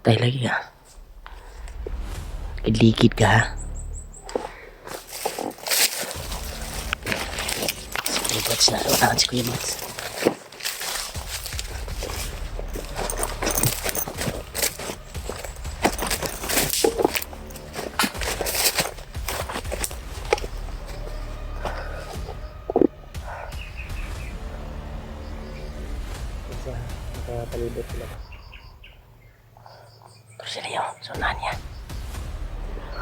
Tayo lagi ha. Likid ka ha. Si Kuya Buds na. Utangan si Kuya Buds. Nakapalibot sila. Terus sila yung sunahan niya.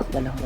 Dalang.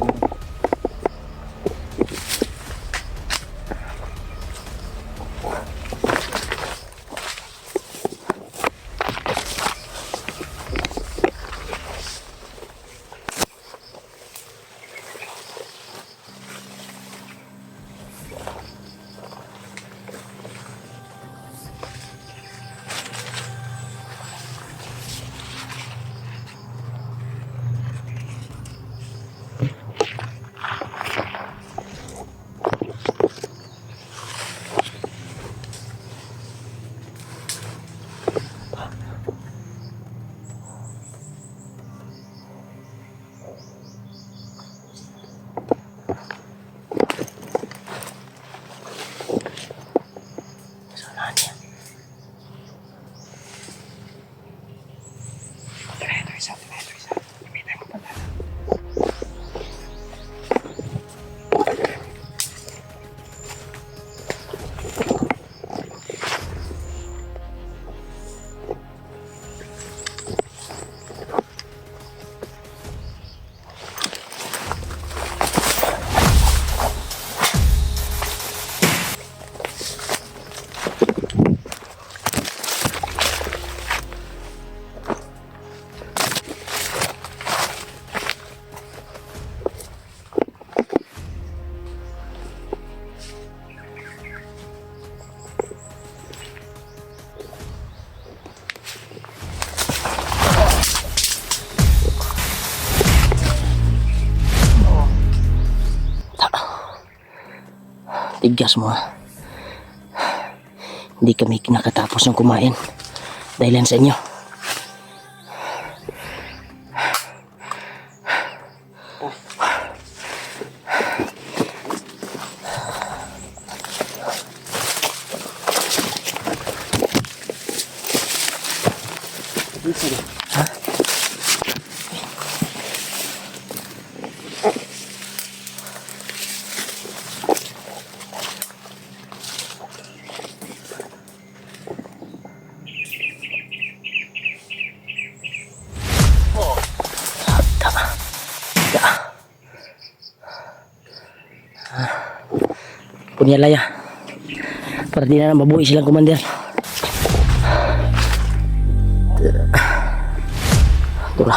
Sunahan niya. Ito isa. Gamitan mo pala. Tigas mo ha. Hindi kami nakatapos ng kumain. Dahilan sa inyo. Ha? Punyalaya para di na mabuhay silang commander. Tura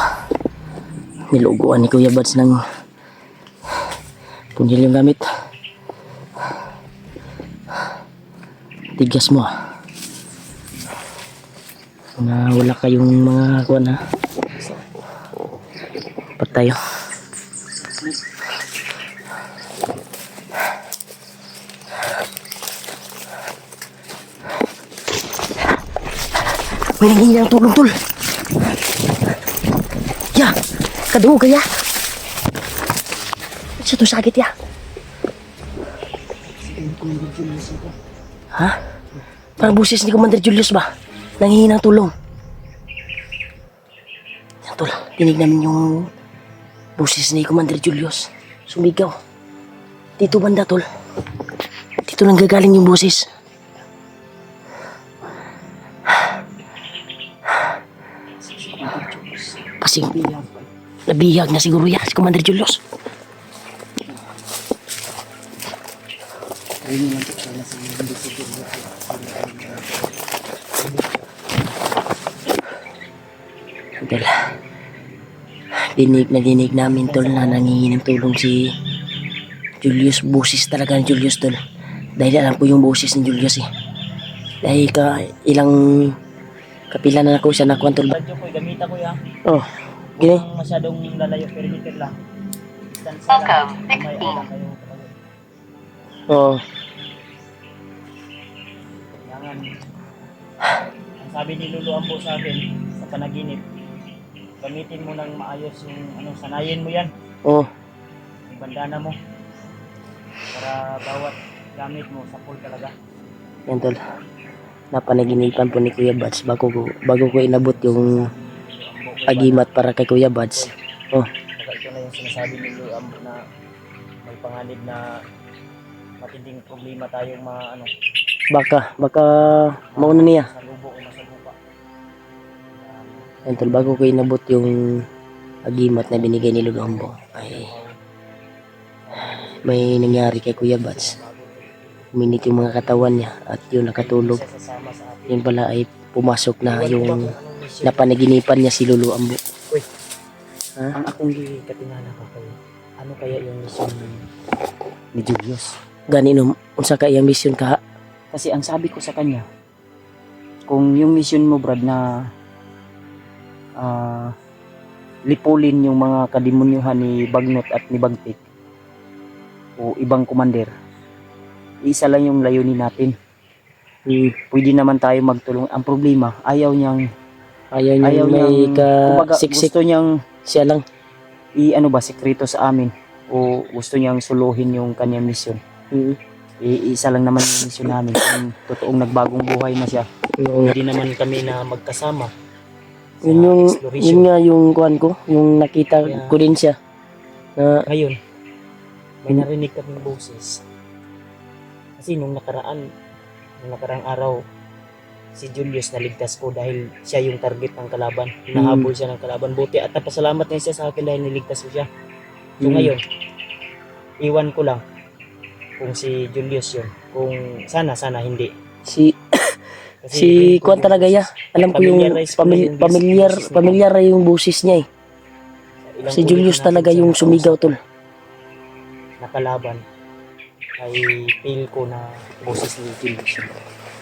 niluguan ni Kuya Buds ng punyal yung gamit. Tigas mo na wala kayong mga kuwan ha. Patayo. May nangyayang tulong tol. Ya, kadugo kaya. Sa to sakit ya. Ha? Parang busis ni Commander Julius ba? Nanghihingi ng tulong. Yan tol, dinig namin yung busis ni Commander Julius. Sumigaw. Dito banda tol. Dito nang gagaling yung busis. Pasing nabihag na siguro yan si Commander Julius. Ayun lang po sana sa mga hindi siguro. Tol, dinig namin tol na nangingi ng tulong si Julius. Busis talaga ng Julius tol. Dahil alam ko yung busis ni Julius eh. Dahil ilang kapila na ako siya nakuha tol. Radyo ko, gamita ko ya. Oh, gini. Kung masyadong lalayo, perimeter lang. Distance Welcome, lang. May 16. alam kayo. Oh, Kailangan. Ang sabi ni Lulu Ambo sa akin, sa panaginip, gamitin mo ng maayos yung ano, sanayin mo yan, Oh, yung bandana mo. Para bawat gamit mo sa full talaga. yan tol. Napanaginipan po ni Kuya Buds bago ko inabot yung agimat para kay Kuya Buds. Oh, Saka ito na yung sinasabi ni Lolo Ambo na may panganib na matinding problema tayong mga ano, baka mauna niya. sa lubo o sa lupa. Yan tol, bago ko inabot yung agimat na binigay ni Lolo Ambo ay may nangyari kay Kuya Buds. Uminit yung mga katawan niya at yun nakatulog. Sasama sa atin. Yun pala ay pumasok na yung napanaginipan niya si Lolo Ambo. Uy, Ha? ang akong katingala ko kayo, ano kaya yung mission ni Julius? Ganino, unsa ka iyang mission ka? Kasi ang sabi ko sa kanya, kung yung mission mo Brad na lipulin yung mga kademonyuhan ni Bagnot at ni Bagtik o ibang commander, isa lang yung layunin natin. Pwede naman tayo magtulong. Ang problema, ayaw niyang Ayaw may kumbaga, siksik. gusto niyang Siya lang. sekreto sa amin o gusto niyang suluhin yung kanyang mission. Mm. Isa lang naman yung mission namin. Kung totoong nagbagong buhay na siya, Oo nga. hindi naman kami na magkasama sa Yun exploration. nga yung kuan ko, yung nakita Kaya- ko din siya. Na Ngayon, may narinig kaming boses. Kasi nung nakaraang araw, si Julius naligtas ko dahil siya yung target ng kalaban. Hinahabol siya ng kalaban. Buti at napasalamat na siya sa akin dahil niligtas ko siya. So Mm. ngayon, iwan ko lang kung si Julius yun. Kung sana hindi. si Kasi kuan talaga ya. Alam ko yung Familiarize ko na yung boses niya. pamilyar yung boses niya eh. ilang Si ulit Julius natin talaga siya yung sumigaw tol. nakalaban ay feel ko na boses ni Julius.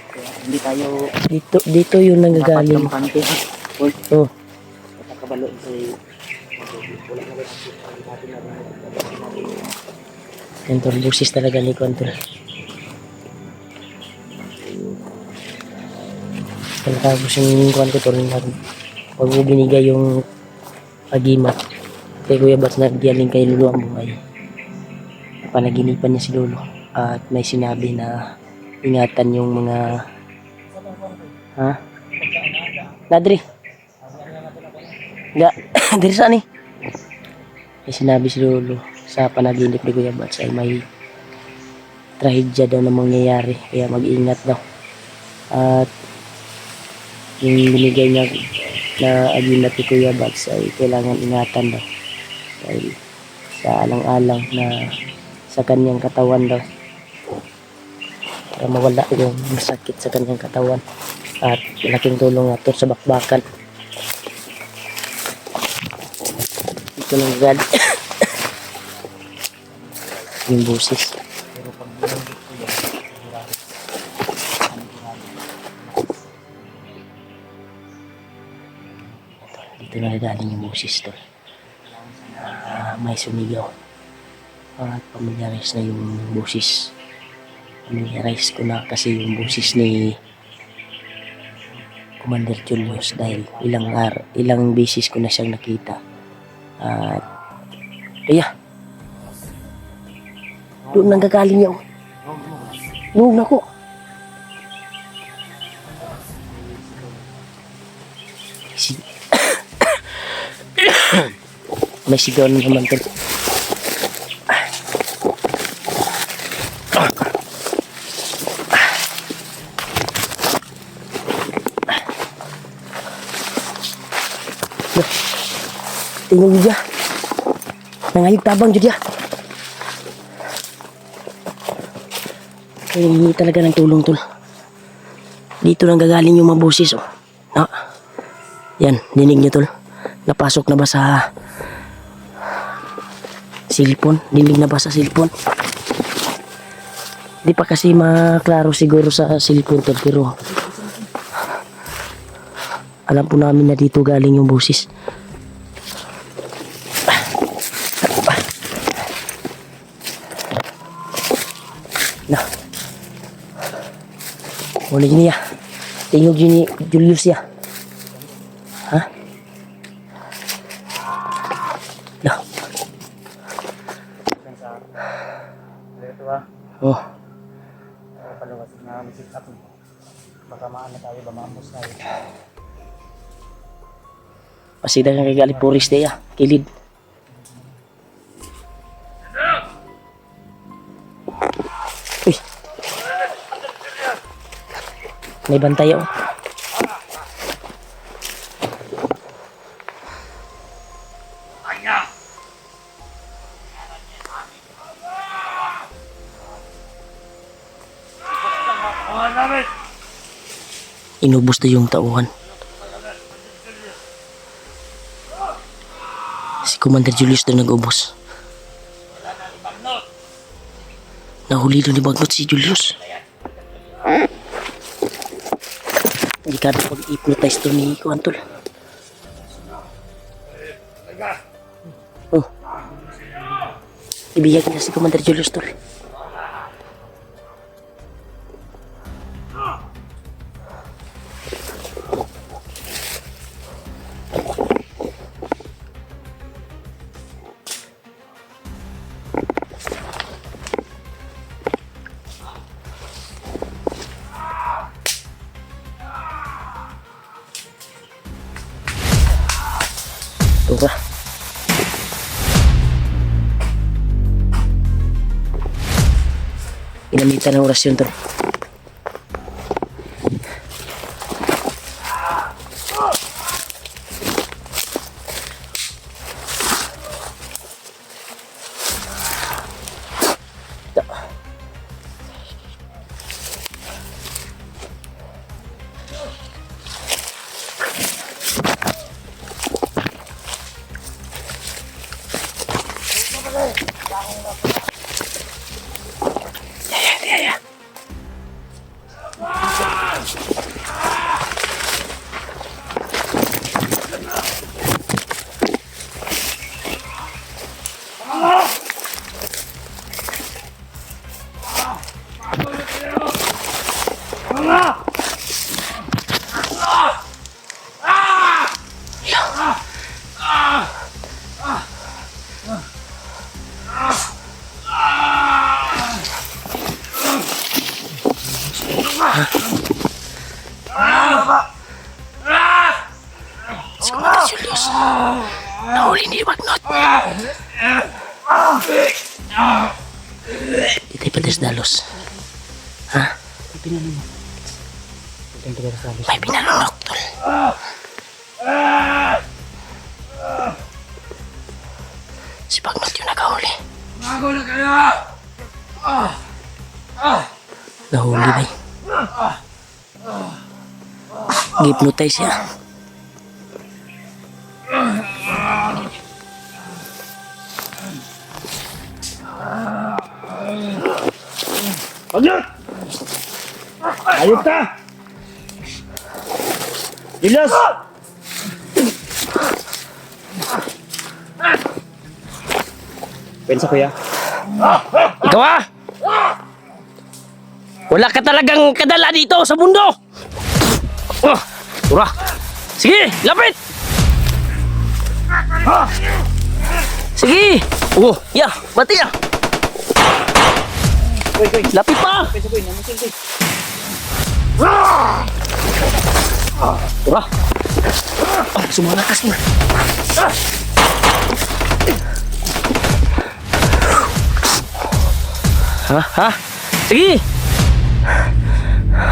Kaya hindi tayo Dito yung nanggagaling. kampante. Uy, Oh, nakakabalo sa wala na ba natin natin. yan tol, boses talaga ni kuan tol. Pagkatapos yung kuan ko tol, pag mo binigay yung agimat kay Kuya Buds na galing kay Lolo ang buhay. Panaginipan niya si Lolo at may sinabi na ingatan yung mga Nadri. Ga, diri saan eh? May sinabi si Lolo sa panaginip ni Kuya Buds ay may trahedya daw na mangyayari kaya mag-ingat daw. At yung binigay niya na aginat ni Kuya Buds ay kailangan ingatan daw dahil sa alang-alang na sa kanyang katawan daw para mawala yung masakit sa kanyang katawan at malaking tulong nga to sa bakbakan. Ito ng God. Yung boses. Pero pag binanggit ko yan, sigurado. Dito na nagaling yung boses to. May sumigaw. At pamilyarize na yung boses. Pamilyarize ko na kasi yung boses ni Commander Julius dahil ilang beses ko na siyang nakita. At kaya doon nanggagaling niya. Noong na ko. May sigaw na naman tol. Tingnan niyo dyan. Nangayog tabang dyan dyan. Hingi talaga ng tulong tol. Dito nang gagaling yung mga boses oh. Yan, dinig niyo tol. Napasok na ba sa cellphone? Dinig na ba sa cellphone? Di pa kasi maklaro siguro sa cellphone tol pero alam po namin na dito galing yung boses. Na. Muna gini ya. Tingog gini Julius ya. Ha? Oh, Paluwas na sit up. Baka maano tayo, bamamos tayo. pasida kang kay Puris day kilid. Uy. May bantay oh. Inubos na yung tauhan. Si Commander Julius doon nag-ubos. Nahuli doon ni Bagnot si Julius. Hindi ka na pag-hypnotize doon ni Kuantol. Oh. Ibigay na si Commander Julius doon. Tura. Ginamitan ng orasyon to. Si Commander Julius. Nahuli ni Bagnot. Di tayo padasdalos. Ha? May pinanunok, tol. Si Bagnot yung nakahuli. Nahuli ba eh? Gi-hypnotize siya. Bagnot! Ayos ka! Julius! Pensa kuya? Ikaw ah! Wala ka talagang kadala dito sa mundo! Oh, tura! Sige, lapit! Sige! Oh, ya, bati ya! Lapit pa! Pensa kuya, namusil kuya. Tura! Oh, sumalakas na. Ha? Ha? Sige!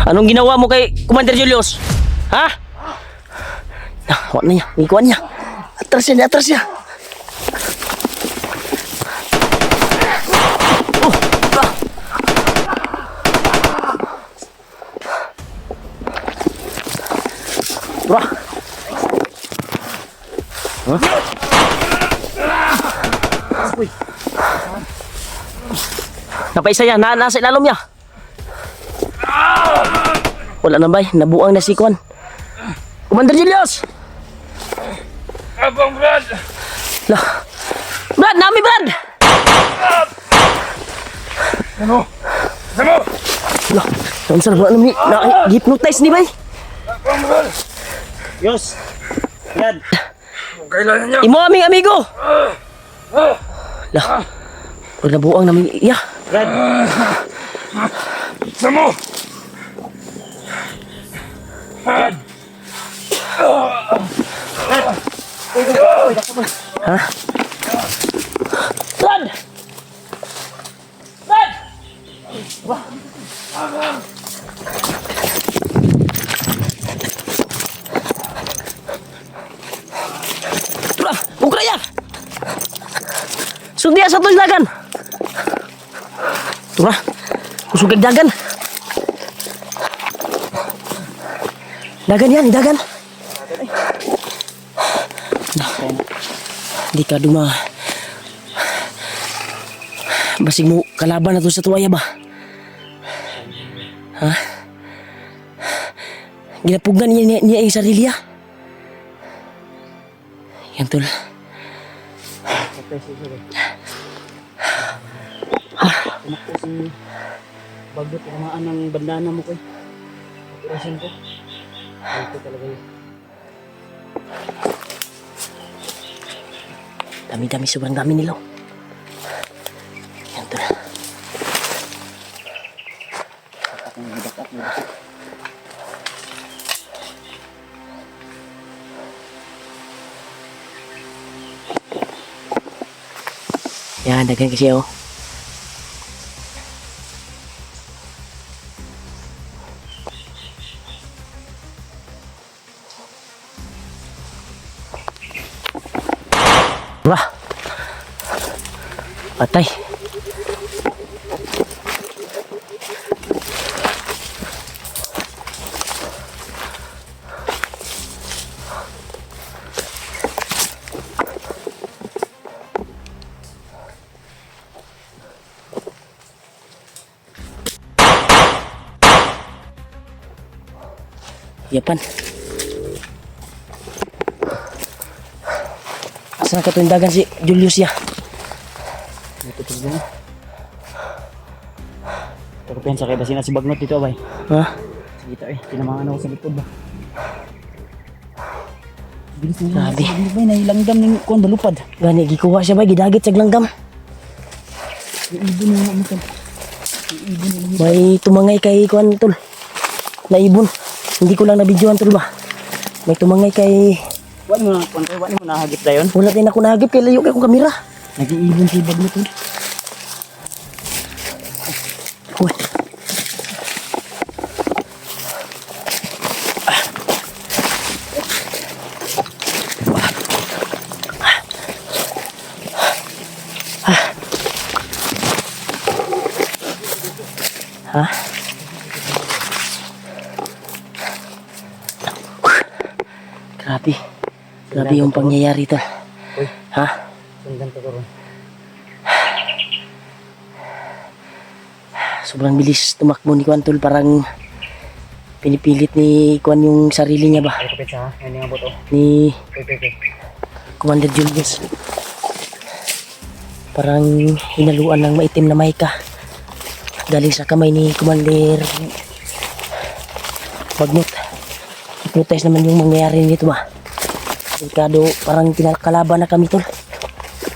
Anong ginawa mo kay Commander Julius? Ha? Wala na niya. Ikuan niya. Atras niya. Atras niya. Oh! Ah! Bro! Huh? Napaisa yan. Nasa ilalom niya. Wala na ba? Nabuang na si Kwan. Commander Julius! Abang Brad! Lah. Brad! Nami Brad! Ano? Ano? Lah. Saan saan wala namin na-hypnotize ni bay? Abang Brad! Yos! Yan! Kailangan niya! Imo aming amigo! Lah. Wala nabuang namin. Iya. Brad! Samo! Ha? Brad! Brad! Brad! Ukraya! Sundia satu dagan. Tura, kusugag dagan. Dagan yan, dagan. Di ka duma. Basig mo kalaban na to sa tuwaya ba? Ha? Ginapugnan niya yung sarili ah. Yan tol. Anak ko si Bagot, tinamaan ng bandana mo ko eh. Operasyon ko. Ito talaga yun. Dami-dami, sobrang dami nila. Yan tol. Yan, dagan kasi oh. Wah. Patay. Yapan. Saan katundagan si Julius ya? Ito talaga. Pero pensa kay basin na si Bagnot dito abay. Ha? Sige tayo eh. Tinamangan ako sa likod ba. Bilis na Grabe. Bilis ba nahilanggam ng kuwan balupad. Gani, gikuha siya ba? Gidagit sa glanggam. Yung ibon na mo kan. May tumangay kay kuan tol. Naibon. Hindi ko lang nabidyoan tol ba? May tumangay kay... Wala mo na kuwan tayo. Wala mo nahagip tayo. Wala din ako nahagip kay layo kay akong kamera. Nag-iibon si Bagnot eh. Uy. Ha? Grabe. Grabe yung pangyayari tol. Uy, Ha? sundan ko ron. Sobrang bilis tumakbo ni Kuan tol, parang pinipilit ni Kuan yung sarili niya ba? Ay kapit sa ha. Yan yung boto. Ni Okay. Commander Julius. Parang hinaluan ng maitim na maika. Galing sa kamay ni Commander Bagnot. Hypnotize naman yung mangyayari nito ba? Delikado, parang kinakalaban na kami tol.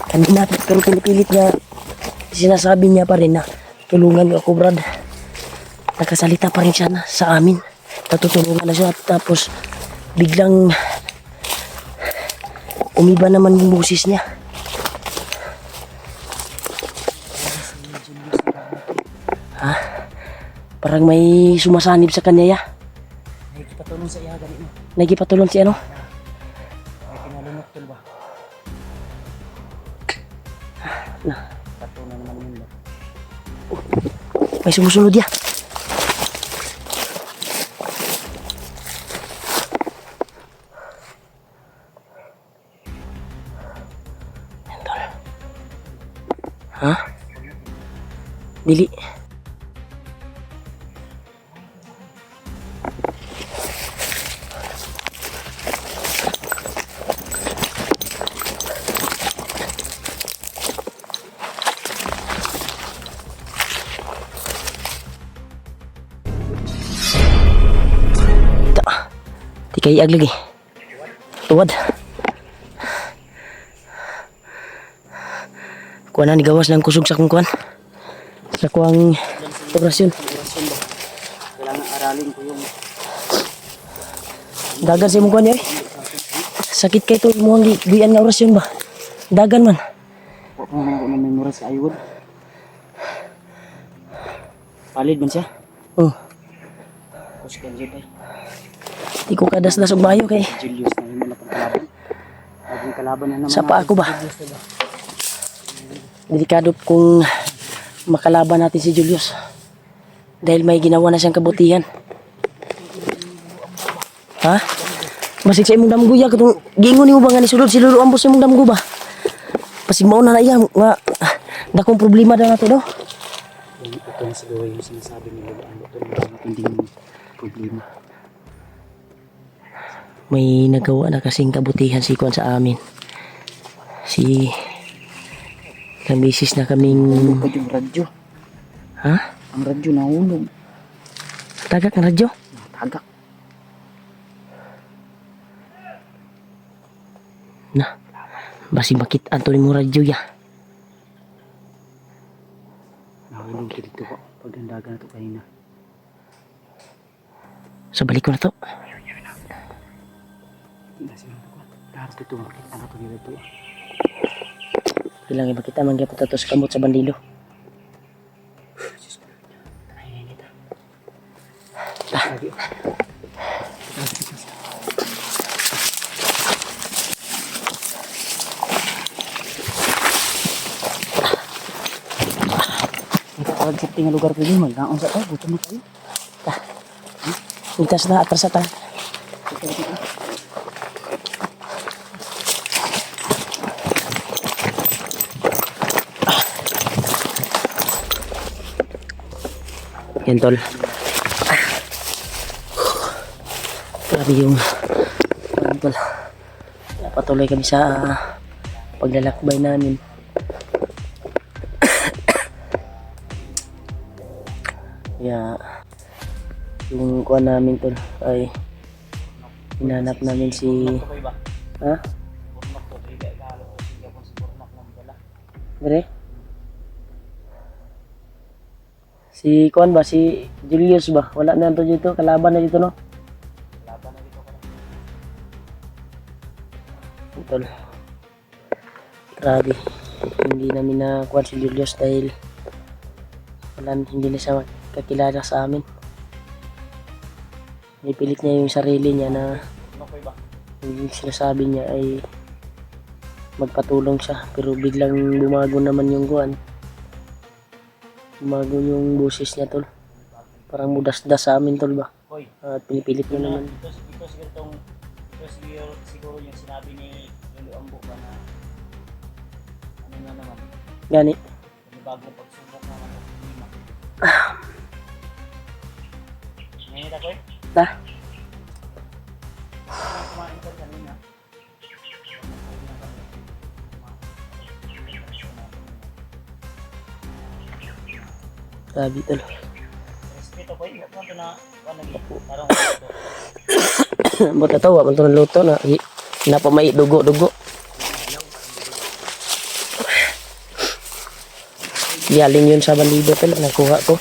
Kanina, pero pinipilit niya, sinasabi niya pa rin na tulungan ako Brad. Nakasalita pa rin siya na sa amin. Natutulungan na siya tapos biglang umiba naman yung boses niya. Ha? Parang may sumasanib sa kanya ya. Nagkipatulong sa iya ganito. Nagipatulong si ano? May pinalunok tol ba? Na, Patunan naman yun ba? may sumusunod ya. Yan, tol. Ha? Dili. Di kay ag lagi. Tuwad. Kuha na ni gawas ng kusog sa kong kuhan. Sa kuwang orasyon. Orasyon ba? Kailangan aralin ko yung Dagan sa imong kuwan eh. Sakit kay to imong guyan nga orasyon ba? Dagan man. Huwag mo naman memorize sa ayod. Palid man siya. Oh, Tapos kan dyan ay. di ko kadas-das og maayo kay Julius na yun na pagkalaban. Laging kalaban na naman. sa paa ko ba? Julius, diba? Delikado kung makalaban natin si Julius. Dahil may ginawa na siyang kabutihan. Ha? Basig sa imong damgo ya katong gingon nimo ba nga ni sulod si Lolo Ambos sa imong damgo ba? Pasig mao na iya nga dakong problema daw nato no. Ito na siguro yung sinasabi ni Lolo Ambo. Ito na matinding problema. May nagawa na kasing kabutihan si Kwan sa amin. Si kamisis na kaming Ito yung radyo. ha? Ang radyo nahulog. Tagak ang radyo? Tagak. Na. Basi makit anto mo radyo ya. Nahulog dito ko. Pagdandagan na ito kanina. So balik ko na to. Hindi na sila ko. Dapat ito makita na ito nila ito. Kailangan makita man gyapon tato sa kamot sa bandilo. Ay, nita. Lagi. Pag-safety nga lugar ko yun, magkaon sa tao, gutom na kayo. Itas na atras ata. Yan tol. Grabe yung tol. Patuloy kami sa paglalakbay namin. Yeah. Yung kuha namin tol ay hinanap namin si ha? Dire? Si kuan ba? Si Julius ba? Wala na to dito, kalaban na dito no? Tol. Grabe. Hindi namin na kuan si Julius dahil hindi na siya kakilala sa amin. Nipilit niya yung sarili niya na yung sinasabi niya ay magpatulong siya, pero biglang bumago naman yung kuan. Bumago yung boses niya tol. Parang mudas-das sa amin tol ba? At pinipilit niya naman. Siguro yung sinabi ni Lolo Ambo ba na ano na naman, Gani. bagong pagsubok naman ng problema. Ngayon ako eh. Ta? Kumain ka kanina. Grabe tol. Respeto ko eh. Huwag mo ito na parang ito. Buta to, wala man to naluto na. Napamay dugo-dugo. Galing yun sa bandido tol, nakuha ko.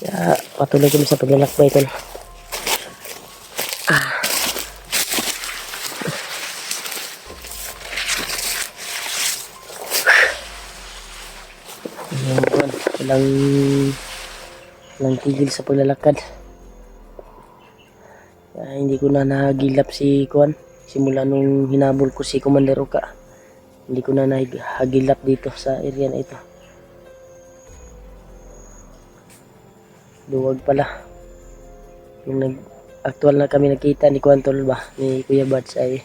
Kaya patuloy kami sa paglalakbay tol. Walang tigil sa paglalakad. Kaya hindi ko na nahagilap si Kuan. Simula nung hinabol ko si Commander Uka. Hindi ko na nahagilap dito sa area na ito. Duwag pala. Yung actual na kami nakita ni Kuan tol ba, ni Kuya Bats ay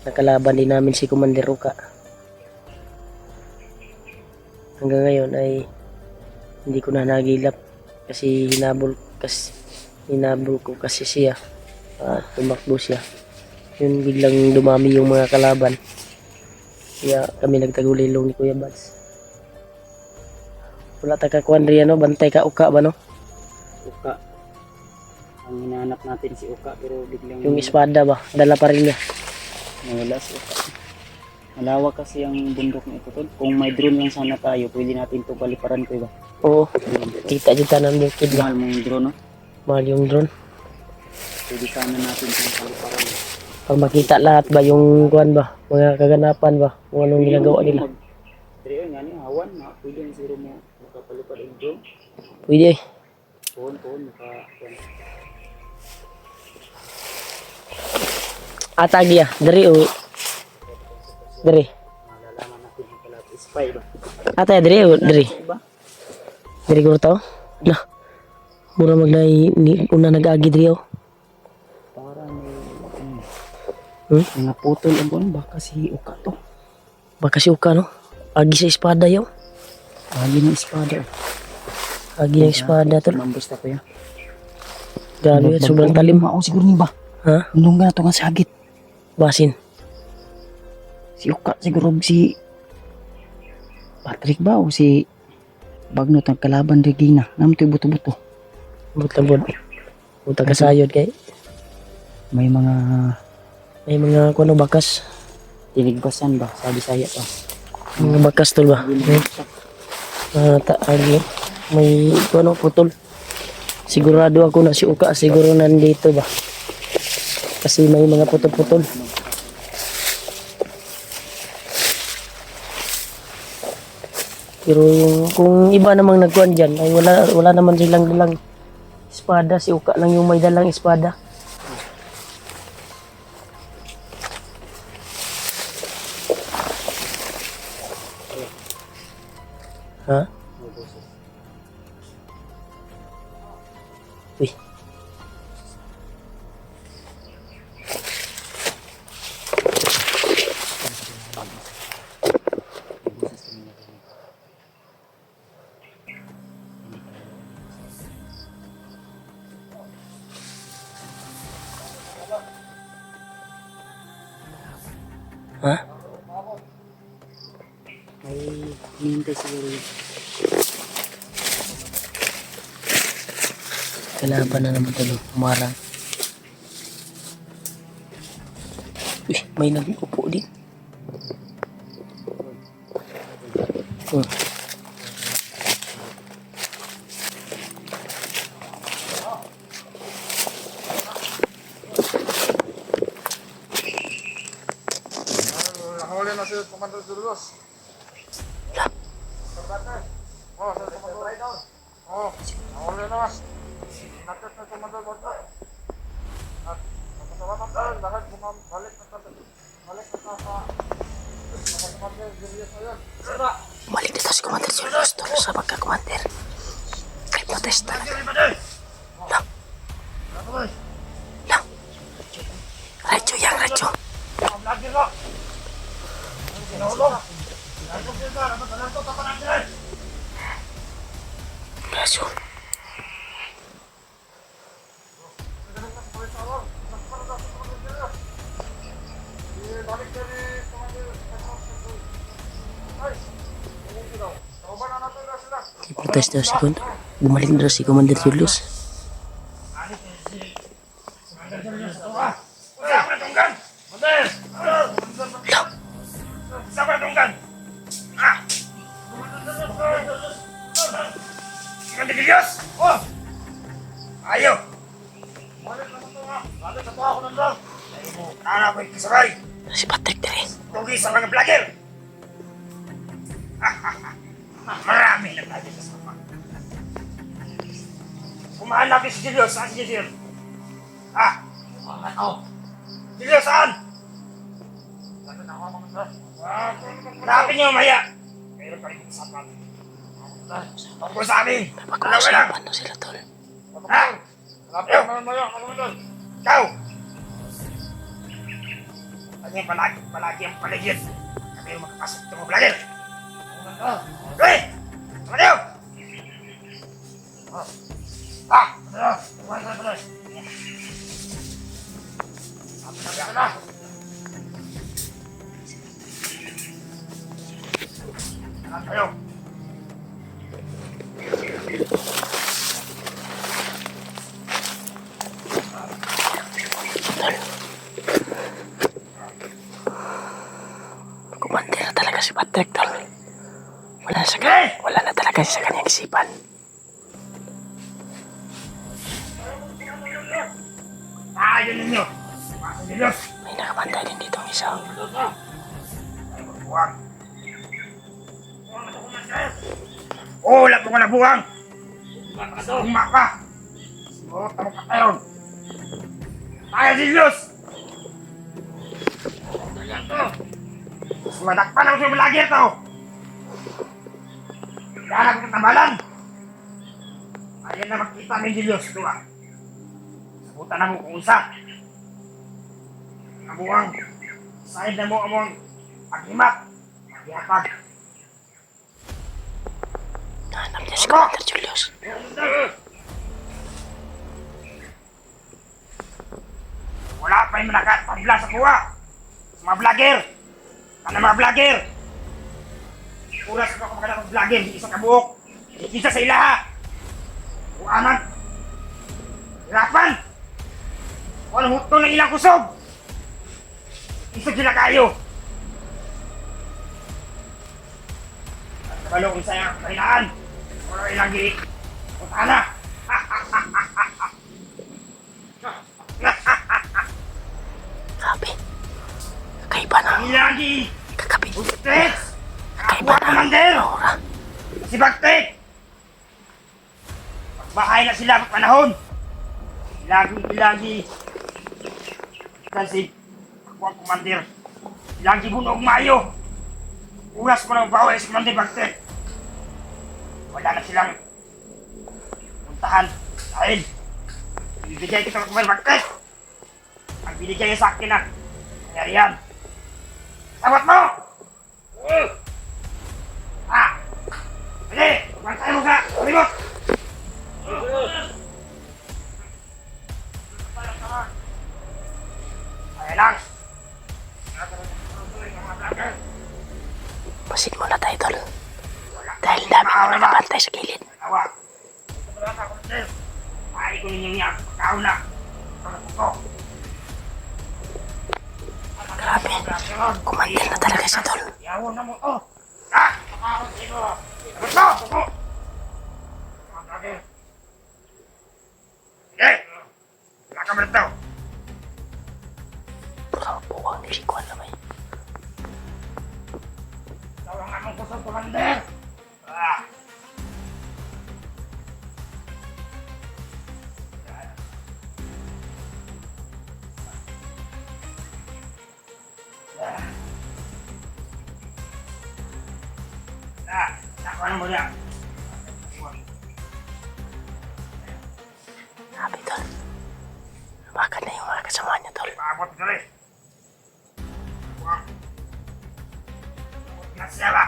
nakalaban din namin si Commander Uka. Hanggang ngayon ay hindi ko na nagilap kasi hinabol ko kasi siya. Tumakbo siya. Yun biglang dumami yung mga kalaban. Kaya kami nagtagulilong ni Kuya Bats. Wala ta ka kuan riyan no, bantay ka Uka ba no? Uka. Ang hinahanap natin si Uka pero biglang Yung espada ba, dala pa rin niya. nawala si Uka. Malawak kasi ang bundok na ito, tol. Kung may drone lang sana tayo, pwede natin ito paliparan ko, ba? Oo. Kita dito ng bukid ba? Mahal mo yung drone, no? Mahal yung drone. Pwede sana natin itong paliparan. Pag makita lahat ba yung kuan ba? Mga kaganapan ba? Kung anong ginagawa nila. Pero nga niya, hawan na. Pwede yung zero mo makapalipad yung drone. Pwede. Pohon, Atagi ah. Dari o. Dari. malalaman natin yung pala spy ba? Atay dari o. Dari. Diba? Dari ko tao. Nah. Mura magnay ni una nag-agi dari o. Para may Hmm? mga putol ang buwan. Baka si Uka to. Baka si Uka no. Agi sa espada yo. Lagi ng espada. Agi ng espada tol. Mambus na to ya. Grabe, sobrang talim. Mao siguro ni ba? Ha? Nungga na to nga sagit. Basin. Si Uka siguro si Patrick ba o si Bagnot ang kalaban Regina. Naman to'y buto-buto. Butang-but. Butang kasayod kay. May mga May mga kuno bakas. tinigbasan ba? Sabi saya pa. Mga bakas tol ba? Agi. May kuno putol. Sigurado ako na si Uka siguro nandito ba? Kasi may mga putol-putol. Pero yung kung iba namang nagkuhan dyan ay wala naman silang dalang espada. Si Uka lang yung may dalang espada. Ha? Uy. Ha? Ay, hinintay siguro. Kalaban na naman tuloy. Umarang. Uy, may nag-upo din. Nahuli na si Commander Julius. Oh, si Commander. Oh, nahuli na. Nakit na Commander Morto. At napasalamat tayo. Lahat bumalik na sa Commander Julius na yun. Balik dito si Commander Julius tol sa pagka-commander. Kay protesta na. Lang. Lang. Radyo yang radyo. Lagi na. Kinahulog. Lagi na. Naman to tapanan din. Radyo. Kay protesta si Commander. Bumalik na si Commander Julius. Lang. Sama tunggan. Ah. Commander Julius. Oh. Ayo. Balik naman to nga. Balik na to ako nandun. Ay mo, kana ko'y kasabay. Si Patrick dere. Tugi sa mga vlogger. Marami na tayo sa sama. Kumahan natin si Julius. Saan si Julius? Ah, ano? Julius, saan? Hanapin niyo maya. Meron pa rin usapan. Tungkol sa amin. Dalawa lang. Ano sila tol? Ha? Hanapin naman maya. Ikaw. Ano yung palagi ang paligid? Kami yung makapasok itong mga vlogger. Hey! Sama niyo! Ah! Ano? Ayo! talaga si Patrick, tol. Wala na talaga sa kanyang isipan. Ayaw ninyo! Mga Julius! May nakabantay din dito ang isa. Buwang! Ulap mo ka na buwang! Suma ka! Siguro tamo ka kayon! Tayo Julius! Sumadakpan ang sumalagi ito! Kaya ko tambalan! Ayan na magkita ni Julius, diba? Sabutan na mo kung isa! Kamuang! Sahid na mo among paghimat! Paghihatag! Nahanap niya si Commander Julius. Wala pa yung nakatabla sa kuha! Mga vlogger! Kana mga vlogger! Oras ko magkala ng vlogger, hindi isa kabuok! Hindi isa sa ilaha! Uaman! Hirapan! Walang hutto ng ilang kusog! Isog sila kayo! At kabalo kung sayang kailangan! Wala ilang gili! Utana! Grabe. Kakaiba na. Ilang gili! Kakabi. Ustek! Kakaiba Nakakuha na. commander! Aura. Si Baktek! Magbahay na sila ng panahon! Ilagi. Kasi, ako ang commander. Ilagi bunog mayo! Uras ko ng bawa si Commander Baktek! Wala na silang puntahan dahil ibigay kita ng Commander Baktek! Ang binigay niya sa akin na nangyarihan. Tawat mo! Sige! Magpantay mo sa palibot! Kaya lang! Pasin mo na tayo, tol. Dahil dami mo na nabantay sa gilid. Tawa! Ay ko ninyo niya! Pagkaon na! Pagkaon Grabe. Commander na talaga siya, tol. Yawon na mo! Oh! Ah! Pagkaon sino! Sabot mo! Sige! Wala ka man daw! Pura buwang nilikuan na may. Tawangan mo ko sa Commander! Ah! Nakuha mo niya! Grabe, tol. Lumakan na yung mga kasama niya, tol. Paabot ka rin! Wah! Nasya ba?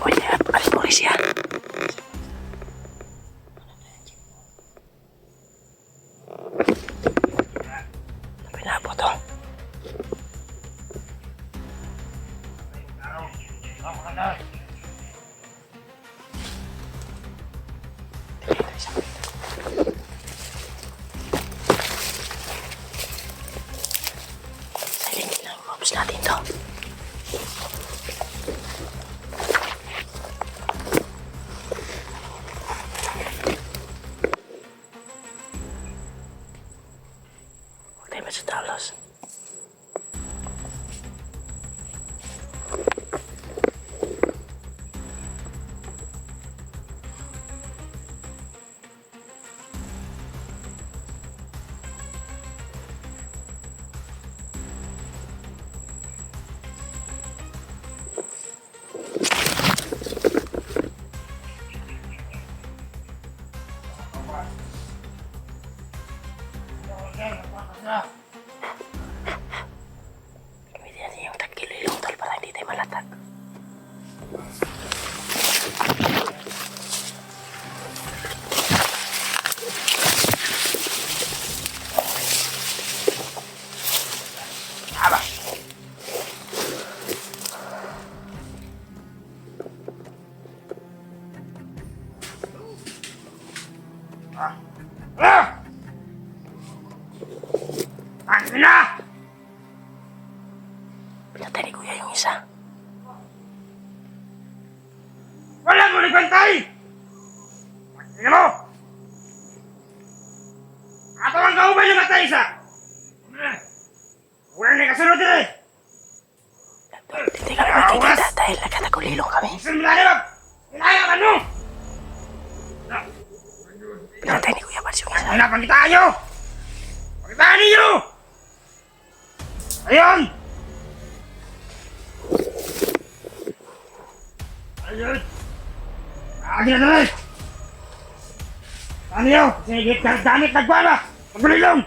Pwede na, alis polisi yan. Pinabo to. Silent lang, mabos natin to. Huwag tayo masatalos. Gamitin natin yung tagkilo-ilong, tol, para hindi tayo malata. Ang ina! Pinatay ni Kuya yung isa. Wala mo nagbantay! Ang ina mo! Ato ang kauban yung matay isa! Wala na kasunod din eh! Hindi kami magkikita dahil nagkatagulilong kami. Isan mo na rin! Inaya ka no! Pinatay ni Kuya Bars yung isa. Ano na pangkitaan nyo? Pangkitaan ninyo! Ayun! Ayun! Agi na naman! Ano yun? Sinigit ka damit nagwala! Magulilong!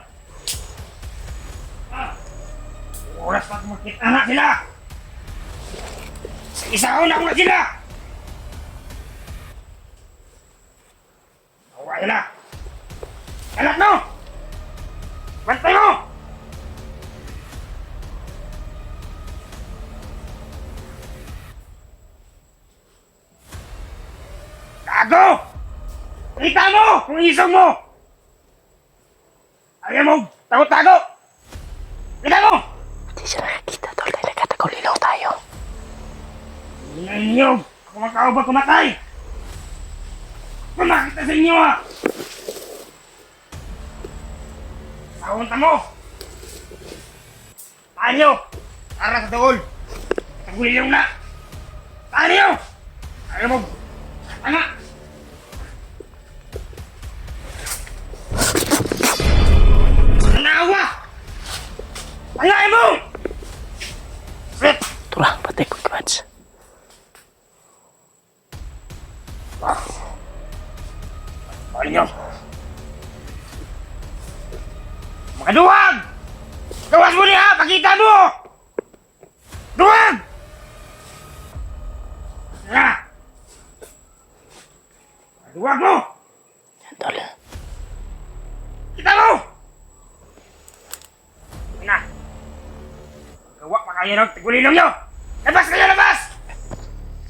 Oras pa kumakit anak sila! Sa isaon ako na sila! Awa sila! Anak mo! Bantay mo! Tago! Kita mo kung isang mo! Ayaw mo! Tago-tago! Kita mo! Hindi siya nakakita tol dahil nagkatagulilong tayo. Hindi ninyo! Ako makauba kumatay! Kumakita sa inyo ah! Saunta mo! Tayo! Para sa dool! Tagulilong na! Tayo! Ayaw mo! Tanga! Nanawa! Ayaw mo! Sit! Tura, patay Kuya Bars. Ano? Makaduwag! Gawas mo niya! Pakita mo! Duwag! Na! Duwag mo! Yan tol. Kita mo! Na! Gawa pa kayo ng tigulilong nyo! Labas kayo! Labas!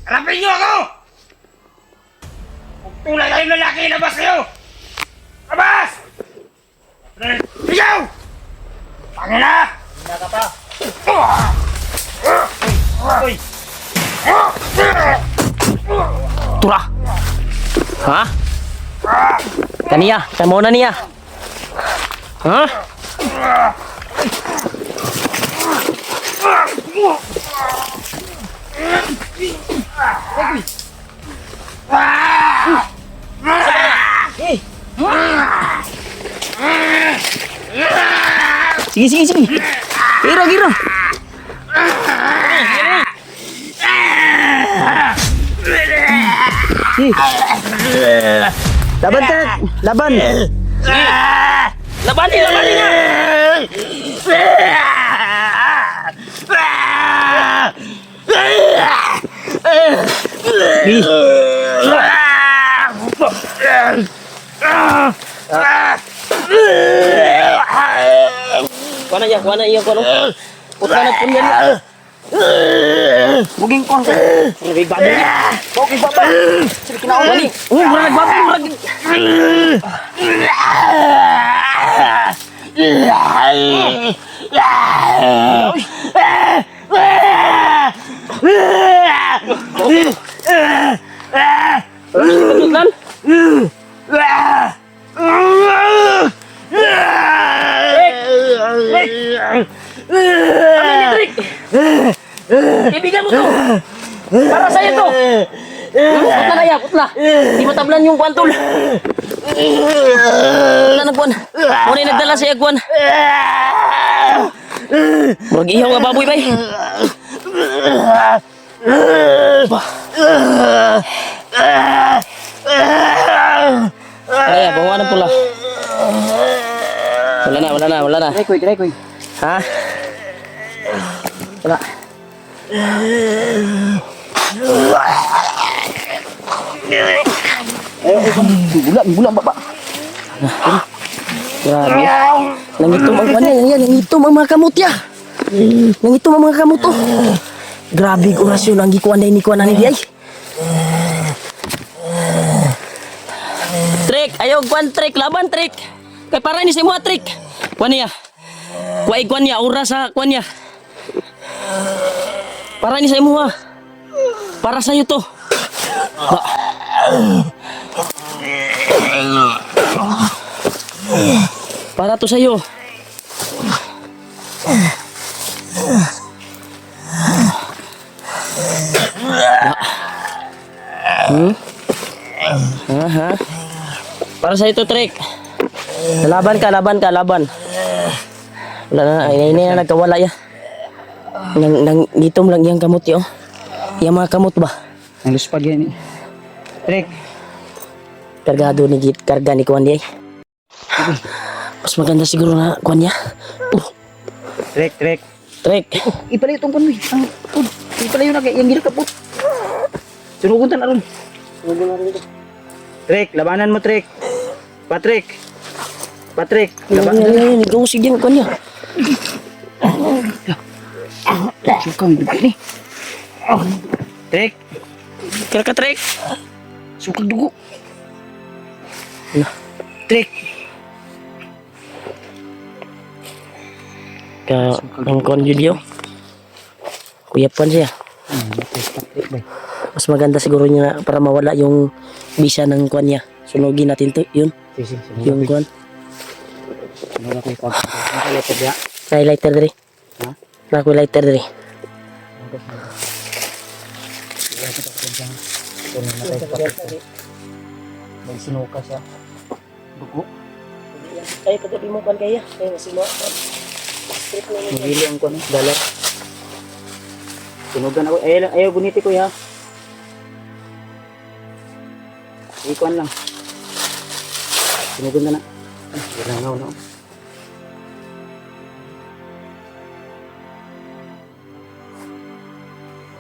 Harapin nyo ako! Kung tulad kayong lalaki, labas kayo! Labas! Ikaw! Pangin na! Hina ka pa. Uy! Tura! Ha? Kaniya, tamo na niya. Ha? Sige, sige, sige. Giro, giro. Sige. Laban, Ted. Laban. Labanin, labanin na. Kuha na iya, kuha na. Putra na pun yan. Buging kuha. Buging babi. Buging babi. Sige, kinaulan ni. Murag nagbabi, murag. Patutlan. Ano niya, Trick? Ibigan mo to. Para sa'yo to. Putla na ya, putla. Di matablan yung kuwan, tol. Putla na kuwan. Muna yung nagdala sa'yo kuwan. Huwag ihaw nga baboy, bay. Kaya, bawa na pula. Wala na. Rekoy. Ha? Wala. Bulan, baba. Grabe. Nangitom ang kanya, yan. Nangitom ang mga kamot ya. Nangitom ang mga kamot to. Grabe ang orasyon ang gikuan na inikuan na ni Diay. Trick, ayaw kwan trick, laban trick. Kay para ni sa imo trick. Kwan niya. Kuai kwan niya, oras sa kwan niya. Para ni sa imo ha. Para sa to. Ba. Para to sa iyo. Ha? Para sa ito, Trick. Laban ka. Wala na, ini na nagkawala ya. Nang gitom lang yang kamot yo. Yang mga kamot ba? Ang luspag yan eh. Trek. Kargado ni karga ni kuan di. Mas maganda siguro na kuan niya. Trek. Ipalayo tong kuno. Ang pud. Ipalayo na kay yang gila kaput. Sunugon tan aron. Trek, labanan mo Trek. Patrick. Laban. Ikaw sige kuan niya. Sukang dugo ni. Trek. Kira ka Trick. Sukang dugo. Trek. Ka ang kuan video. Kuyapan siya. Patrick ba? Mas maganda siguro niya para mawala yung bisa ng kuan niya. Sunugin natin to, yun. Sige. Yung kuan. Wala ko ipag. Nakalipat ya. Kay lighter diri. Ha? Ako lighter diri. May sinuka siya. Dugo. Ay kagabi mo kuan kaya. Kaya masino. Magili ang kuno, dollar. Sinugan ako. Ayaw guniti ko ya. Ikuan lang. Sinugan na na. Langaw na.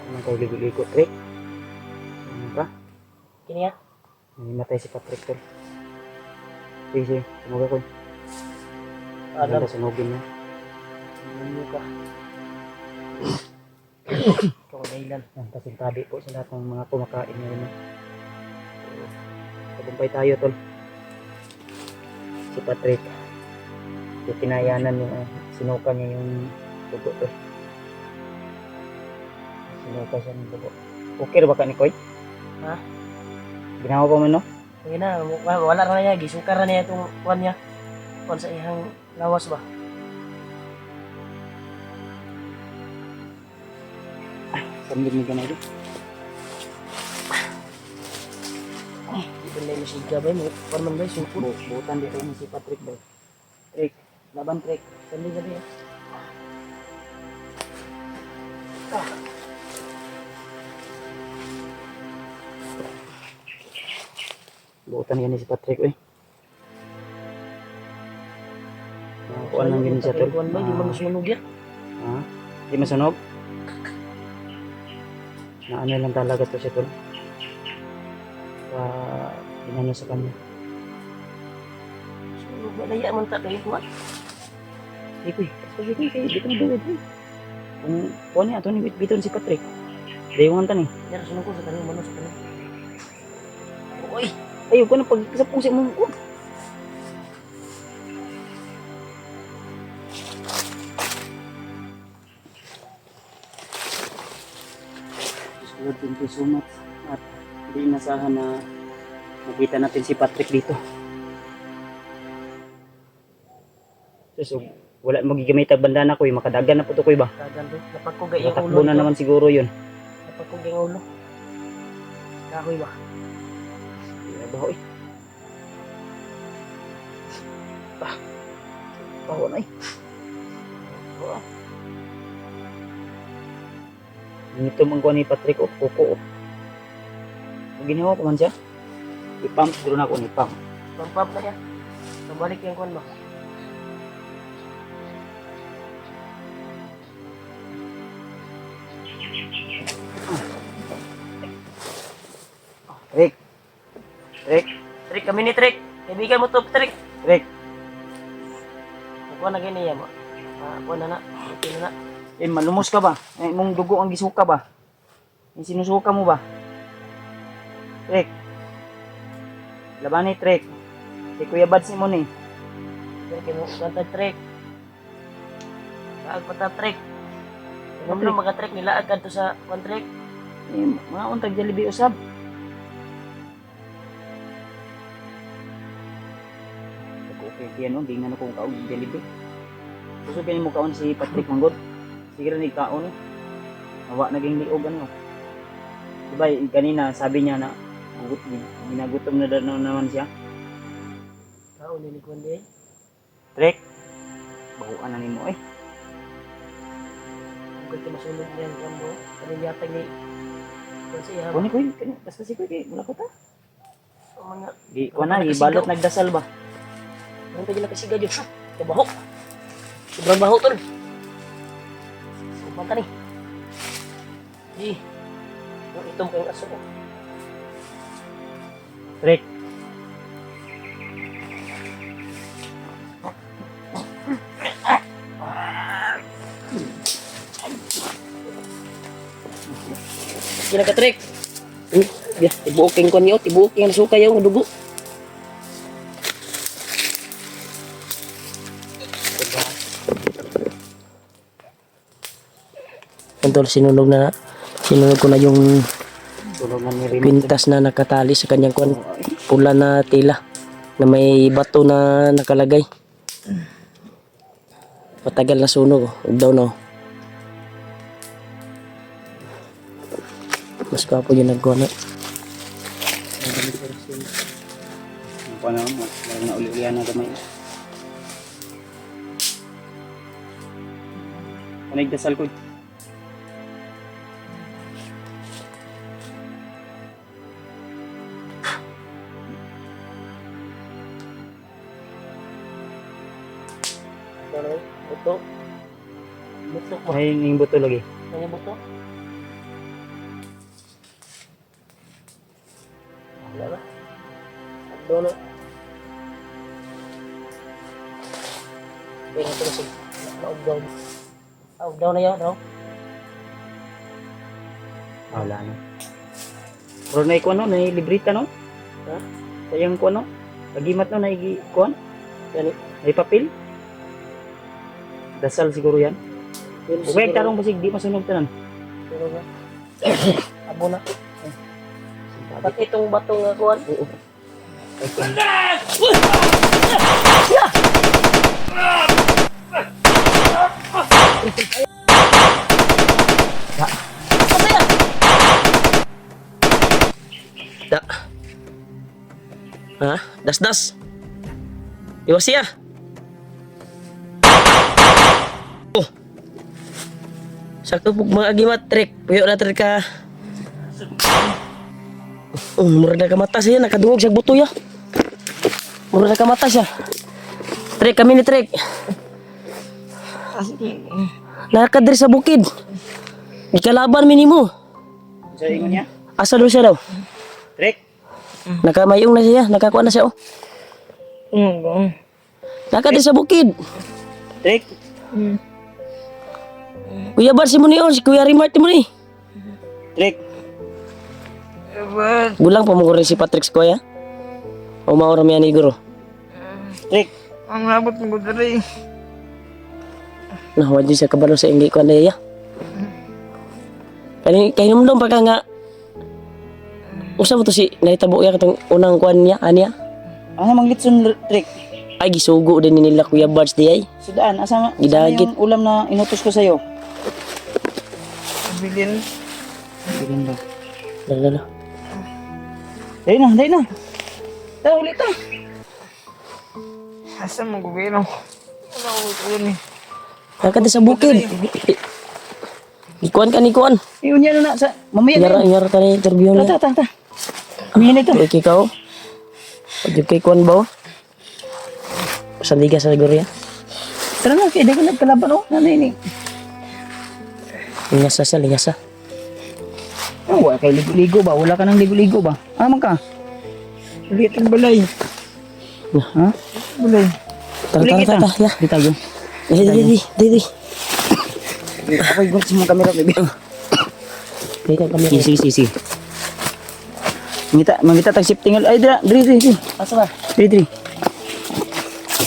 Ano kayo ligo-ligo, Trek? Ano ka? Kini ya. Namatay si Patrick tol. Sige, sumuga ko. Alam. Ano sunugin mo? Ano ka? Ikaw ang dahilan. Yan, tabi po sa lahat ng mga kumakain ngayon. Tagumpay tayo tol. Si Patrick. Pinayanan yung sinuka niya yung dugo tol. Sinuka siya ng dugo. Okay ba ka ni Koy? Ha? Ginawa pa mo no? Kaya na, wala ra niya. Gisukar ra niya itong kuan niya. Kuan sa ihang lawas ba? Sambil ni ganay do. Ito na yung siga ba mo? Kuan man ba yung sungkot? Butan dito ni si Patrick ba. Trick, laban Trick. Sandi na niya. Butan yan ni si Patrick eh. Kuan lang yun siya tol. Kuan ba? Di man masunog yan. Ha? Di masunog? Na ano lang talaga to siya tol. Inano sa kanya. Sunog ba? Daya man ta kayo kuan. Ikoy, dito na dugo. Kung kuan niya, ito ni biton si Patrick. Dayungan tan eh. Yan, sunog ko sa kanil. Mano sa kanil. Uy! Ayaw ko na pag sa pusi mo. Lord, thank you so much. At hindi inasahan na makita natin si Patrick dito. So, wala magigamit ang bandana ko, makadagan na po ito ko ba? Kagan to. Napagkugay yung Matakbo ulo. na naman siguro yun. Napagkugay yung ulo. Kahoy ba? Baho eh. Baho na eh. Ito mang kuha ni Patrick oh, kuko oh. Ang ginawa ko man siya. I-pump siguro na ako ni pump. Pampap na yan. Nabalik yung kuan ba? Trick. Trick. Trick kami ni Trick. Kaibigan mo to Trick. Trick. Kuha na gini yan ba? Kuha na na. Okay na na. Eh, malumos ka ba? Eh, mong dugo ang gisuka ba? Eh, sinusuka mo ba? Trick. Laban ni Trek. Si Kuya Bad si mo ni. Trek, mo kanta trek. Kaag pata trek. Ano mo mga trek nila agad to sa kontrek? Mga untag Jollibee usab. Okay, kaya no, di nga na kong kaon sa Jollibee. Gusto ka mo kaon si Patrick Manggod. Sige rin kaon. Awa naging liog ano. Diba, kanina sabi niya na ginagutom na daw naman siya. Kao ni Kundi. Trek, bahuan na nimo eh. Kung ka masunod niyan kambo, kanin yata ni kasi ha. Kuni ko, basta si Kuya, wala ko ta. Mga Di ko na, ibalot nagdasal ba? ano pa gila kasi gadyo. Kabaho. Sobrang baho tol. Kumanta ni. Di. Yung itong kayong aso ko. Trek, Gila ka trek. Ya, tibuking ko niyo, tibuking ang suka yung dugo. Tol, sinunog ko na yung tulog na ni Rin. pintas na nakatali sa kanyang pula na tila na may bato na nakalagay. Matagal na sunog. Huwag daw no. Mas pa po yung nagkuha na. Ano na, meron na uli-ulian na gamay. Nagdasal ko. Buto. Buto mo. Ay, yung buto lagi. Ano buto? Wala ba? Dono. Kaya ito na siya. Naugdaw. Naugdaw na yun, no? Wala na. Pero na ikuan no, na librita no? Ha? Sayang ko no? Pagimat no, na ikuan? Yan. May papel? Dasal siguro yan. Yun Okay, siguro. tarong basig di masunog tanan. Siguro na. Abo na. Pati itong batong nga kuhan. Oo. Da. Ha? Das. Iwas siya. Oh. Sakto pug mga agimat trek. Puyo na trek ka. Oh, murag na kamata siya. Nakadungog siya buto ya. Murag na kamata siya. Trek kami ni trek. Nakadiri sa bukid. Ikalaban minimo. Sa ingon niya? Asa doon siya daw? Trek. Nakamayong na siya. Nakakuha na siya oh. Nakadiri sa bukid. Trek. Kuya Bar si mo ni si Kuya Rimart mo ni. Trek. Gulang pa mo si Patrick Kuya. O maura mi ani guro. Trek. Ang labot mo dali. Nah, wajib siya kabalo sa inggi ko na ya. Kani mo dong pagka nga usa mo to si nahitabo ya katong unang kuan niya aniya. Ano mang litson Trek? Ay gisugo din ni nila Kuya Bards di ay. Sudaan, asa Gidagit. yung ulam na inutos ko sa'yo? Bilin. Bilin ba? Dala. Dahil na. Tara, ulit ta. Asa mo gubino? Ano ko yun eh. Nakadi sa bukid. Ikuan ka ni kuan. Iyon yan na sa... Mamaya na yun. Ingara ka ni interview niya. Ta. Mamaya na ito. Okay ka oh. Pwede kay kuan ba oh? Sandiga sa siguro ya. Tara na, kaya di ko nagkalaban o. Ano yun eh? Lingasa. Oh, wala kay ligo-ligo ba? Wala ka ng ligo-ligo ba? Amang ka? Ulit ang balay. Ha? Balay. Tara. Ya. Di tayo. Dili. Ako yung gusto mong camera, baby. Dili ka kami. Sige. Mangita tag shifting. Ay, diri. Asa ba? Diri.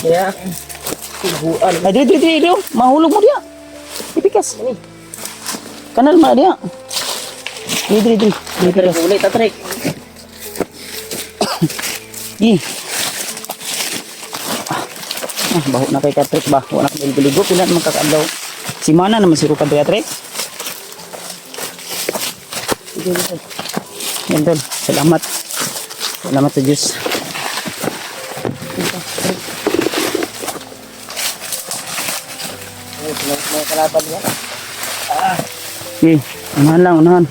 Kaya, tiguan. Ay, diri. Oh. Mahulog mo dia. Ipikas. Ini. Kanal ma dia. Diri. Tatrik, ulit, tatrik. Baho na kay Katrik ba? Wala ka biligo. Pila naman kakadlaw. Si Mana naman si Ruka Katrik. Yan tol. Salamat. Salamat sa Diyos. May kalaban niya. Unahan.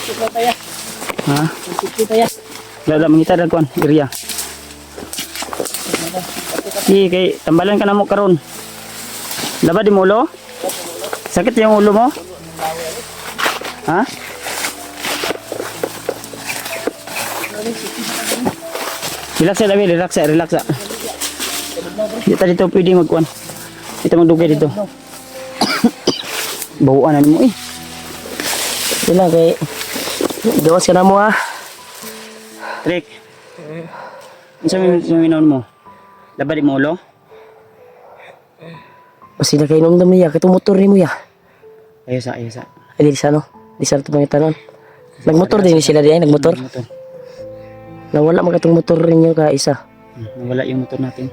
Sipsip tayo. Ha? Sipsip tayo. Lala mangita dan kuan area. Kay tambalan ka na mo karon. Laba di mo ulo? Sakit yung ulo mo? Ha? Relax. Dito pwede magkuan. Dito magdugay dito. Bawaan na mo eh. Sila kay gawas ka na mo ha. Trick. Ano sa minon mo? Laba di mo ulo? O sila kay nung dami ya. Katong motor ni mo ya. Ayos sa. Ay, di sa no? Di sa ito pangitanon. Nagmotor din sila diyan, nagmotor. Nawala mga itong motor ninyo ka isa. Nawala yung motor natin.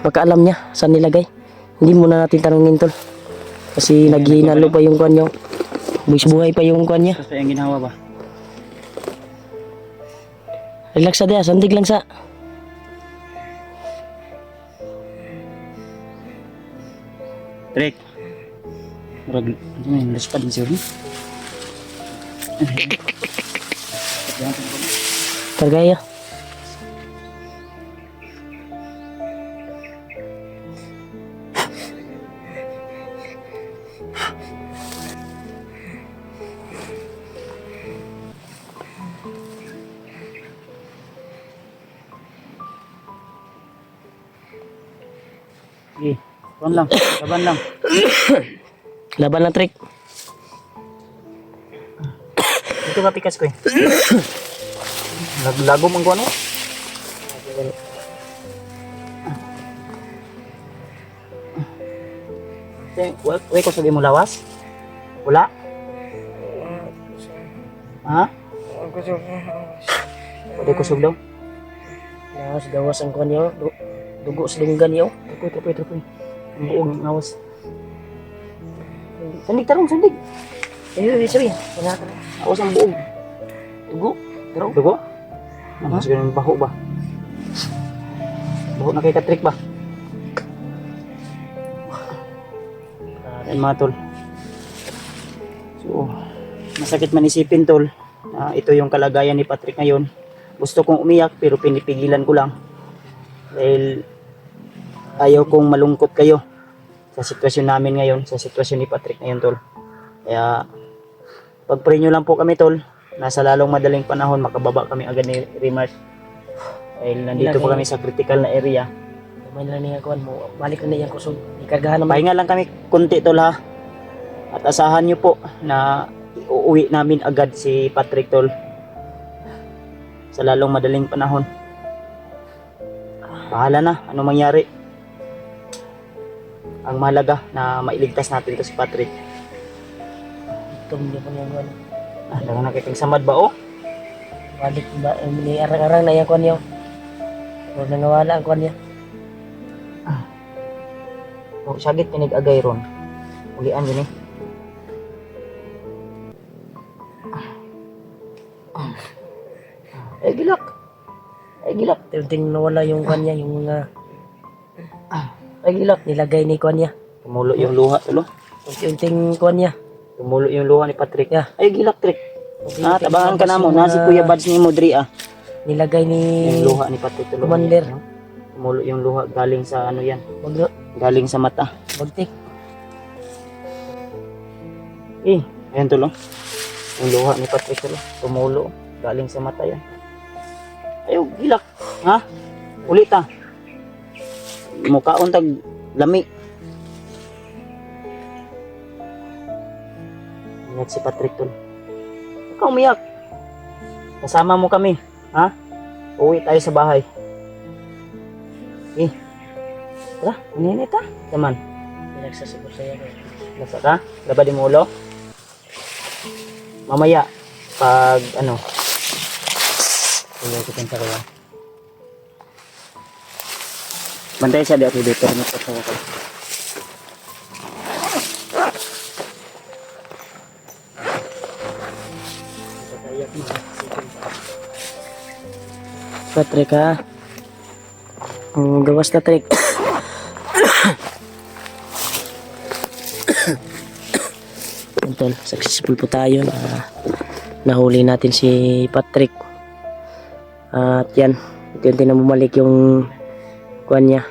Pagkaalam niya, saan nilagay? Hindi muna natin tanongin tol. Kasi naghinalo pa yung kwan niyo. Buhay pa yung kwan niya. Tapos pa yung ginawa ba? Relax sa diya, sandig lang sa. Trick. Murag, ano yun, laspad din siya. Kargaya. Sige, kuhan lang, laban lang. Laban lang trick. Ito ba pikas ko eh. Naglago mong kuano? Wait ko sabi mo lawas? Wala? Ha? Pwede ko suglaw? Gawas ang kwan niyo. Dugo sa linggan niyo. Trapoy. Ang buong ngawas. Sandig. Eh, sabi. Awas ang buong. Dugo? Ano siguro yung baho ba? Baho na kay Katrik ba? Ayun mga tol. So, masakit man isipin tol. Ito yung kalagayan ni Patrick ngayon. Gusto kong umiyak pero pinipigilan ko lang. Dahil ayaw kong malungkot kayo sa sitwasyon namin ngayon, sa sitwasyon ni Patrick ngayon tol. Kaya pag-pray nyo lang po kami tol. Nasa lalong madaling panahon makababa kami agad ni Remark. Dahil nandito po kami sa critical na area. May na niya kwan mo. Balik na niya kusog. Ikargahan naman. Pahinga lang kami kunti tol ha. At asahan nyo po na uuwi namin agad si Patrick tol. Sa lalong madaling panahon. Bahala na, ano mangyari. Ang mahalaga na mailigtas natin to si Patrick. Ito niya po niya kwan. Dagan na kitang samad ba oh? Balik ba? Ni arang-arang na niya kwan niyo. Huwag na nawala ang kwan niya. Oh, sagit pinag-agay ron. Ulian yun eh. Gilak. Gilak. Ting nawala yung kwan niya. Yung mga Gilak. nilagay ni kwan niya. Tumulo yung luha tulo. Unting kwan niya. Tumulo yung luha ni Patrick. Yeah. Gilak Trick. Tabangan ka na mo. Na si Kuya Bads ni Modri Nilagay ni Yung luha ni Patrick tulo. Commander. Tumulo yung luha galing sa ano yan. Baglo. Galing sa mata. Bagtik. Ayan tulo. Yung luha ni Patrick tulo. Tumulo. Galing sa mata yan. Ayaw, gilak. Ha? Ulit ha. Mukhaon tag lami. Ingat si Patrick tulo. Ikaw umiyak. Kasama mo kami. Ha? Uwi tayo sa bahay. Tara, maninit ha. Taman. Pinagsasagot sa'yo. Nasa ka? Labadin mo ulo. Mamaya, pag ano, Kaya kitang kaya. Bantay siya dito dito na sa ko. Patrick ha. Gawas na trick. Tol, successful po tayo na nahuli natin si Patrick. At yan, unti na bumalik yung kuwan niya.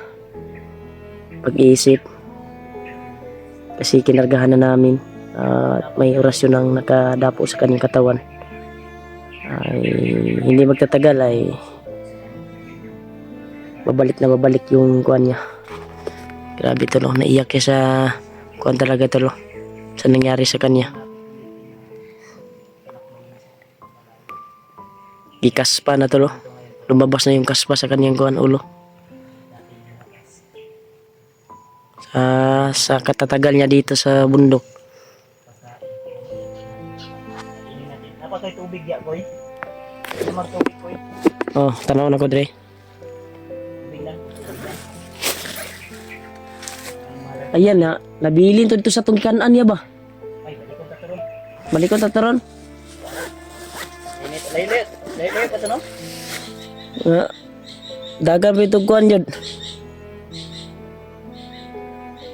Pag-iisip. Kasi kinargahan na namin. At may orasyon ang nakadapo sa kanyang katawan. Ay hindi magtatagal ay babalik yung kuwan niya. Grabe tolo, naiyak siya sa kuwan talaga tolo, sa nangyari sa kanya. Gikaspa na tolo, lumabas na yung kaspa sa kanyang kuwan ulo. Sa katatagal niya dito sa bundok. dapat kayo tubig ya, boy. Lamar tubig, boy. Oh, tanaw na ko dre. Tubig lang. Ayan na, nabilin to dito sa tungkanan niya ba? Ay, balik ko tataron. Balikon tataron. Laylit pa ito, no? Dagan rito kuan jud.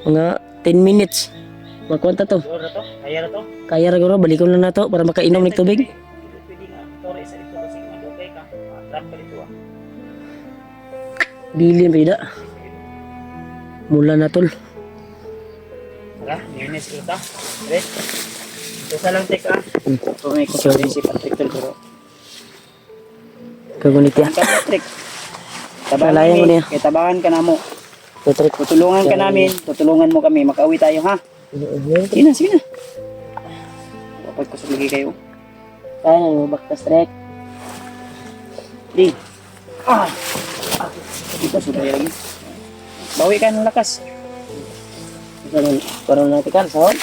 Mga 10 minutes. Magkwanta to. Siguro na to? Kaya na to? Kaya ra guro balikon lang na to para makainom ng tubig. Pwede nga. Tore, isa dito kasi okay ka. Trap ka dito, ah. Bilin rida. Mula na tol. Tara, linis ko ta. Tara. Ito sa lang, tek, ah. Kung may So, kusunin si Patrick tol, pero. kagunit ya. Ang ka, Patrick. Kalayan ko niya. Kaya tabangan ka na mo. Patrick. Tutulungan ka namin. Tutulungan mo kami. Makauwi tayo, ha? Sige na, sige na. Kapag kusog lagi kayo. Kaya mo baktas trek. Di. Ah! Dito, suday lagi. Bawi ka ng lakas. Karon natin kan sahod.